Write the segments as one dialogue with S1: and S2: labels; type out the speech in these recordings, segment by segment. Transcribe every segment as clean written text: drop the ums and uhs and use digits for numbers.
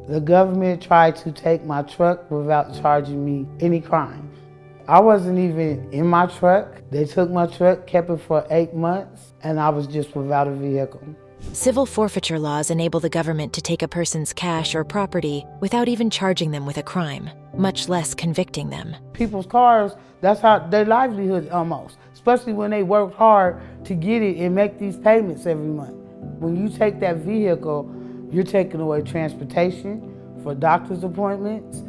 S1: The government tried to take my truck without charging me any crimes. I wasn't even in my truck. They took my truck, kept it for 8 months, and I was just without a vehicle.
S2: Civil forfeiture laws enable the government to take a person's cash or property without even charging them with a crime, much less convicting them.
S1: People's cars, that's how their livelihood almost, especially when they worked hard to get it and make these payments every month. When you take that vehicle, you're taking away transportation for doctor's appointments,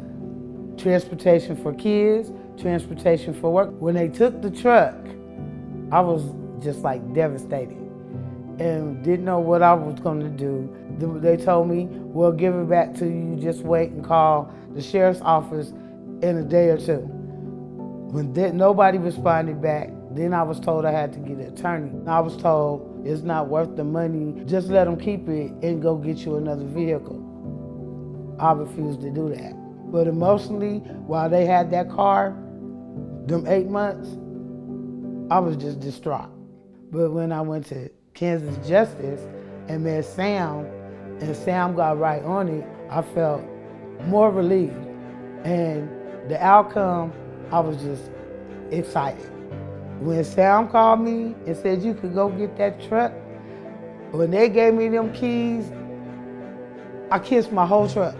S1: transportation for kids, transportation for work. When they took the truck, I was just like devastated and didn't know what I was gonna do. They told me, we'll give it back to you, just wait and call the sheriff's office in a day or two. When nobody responded back, then I was told I had to get an attorney. I was told it's not worth the money, just let them keep it and go get you another vehicle. I refused to do that. But emotionally, while they had that car, them 8 months, I was just distraught. But when I went to Kansas Justice and met Sam, and Sam got right on it, I felt more relieved. And the outcome, I was just excited. When Sam called me and said you could go get that truck, when they gave me them keys, I kissed my whole truck.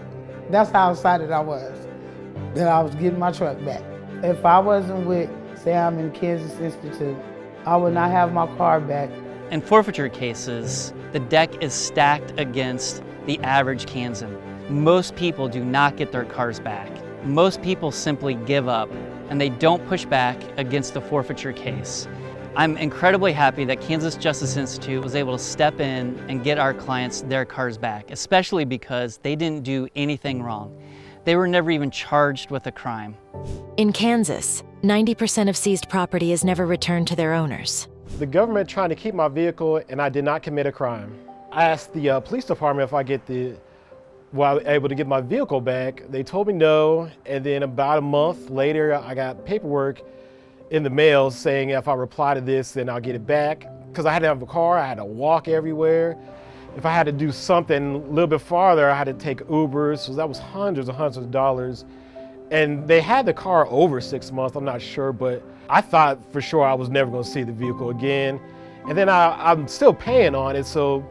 S1: That's how excited I was that I was getting my truck back. If I wasn't with Sam and Kansas Institute, I would not have my car back.
S3: In forfeiture cases, the deck is stacked against the average Kansan. Most people do not get their cars back. Most people simply give up and they don't push back against the forfeiture case. I'm incredibly happy that Kansas Justice Institute was able to step in and get our clients their cars back, especially because they didn't do anything wrong. They were never even charged with a crime.
S2: In Kansas, 90% of seized property is never returned to their owners.
S4: The government trying to keep my vehicle and I did not commit a crime. I asked the police department if I was able to get my vehicle back. They told me no, and then about a month later, I got paperwork in the mail saying if I reply to this, then I'll get it back. Because I had to have a car, I had to walk everywhere. If I had to do something a little bit farther, I had to take Ubers, so that was hundreds and hundreds of dollars. And they had the car over 6 months, I'm not sure, but I thought for sure I was never gonna see the vehicle again. And then I'm still paying on it, so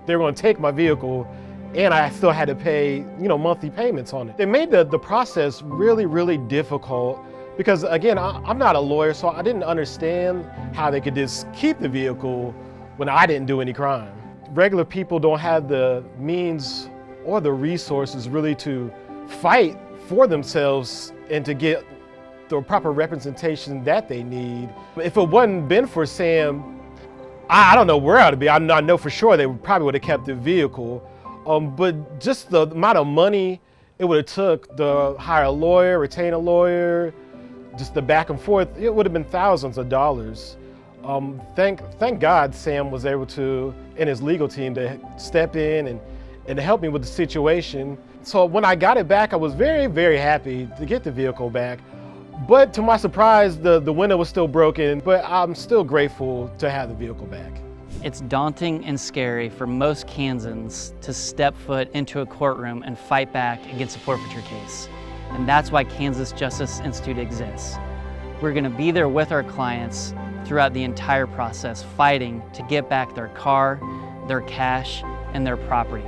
S4: they were gonna take my vehicle and I still had to pay, monthly payments on it. They made the process really, really difficult because again, I'm not a lawyer, so I didn't understand how they could just keep the vehicle when I didn't do any crime. Regular people don't have the means or the resources really to fight for themselves and to get the proper representation that they need. If it wasn't been for Sam, I don't know where I'd be. I know for sure they probably would have kept the vehicle. But just the amount of money it would have took to hire a lawyer, retain a lawyer, just the back and forth, it would have been thousands of dollars. Thank God Sam was able to, and his legal team, to step in and to help me with the situation. So when I got it back, I was very, very happy to get the vehicle back. But to my surprise, the window was still broken, but I'm still grateful to have the vehicle back.
S3: It's daunting and scary for most Kansans to step foot into a courtroom and fight back against a forfeiture case. And that's why Kansas Justice Institute exists. We're gonna be there with our clients throughout the entire process, fighting to get back their car, their cash, and their property.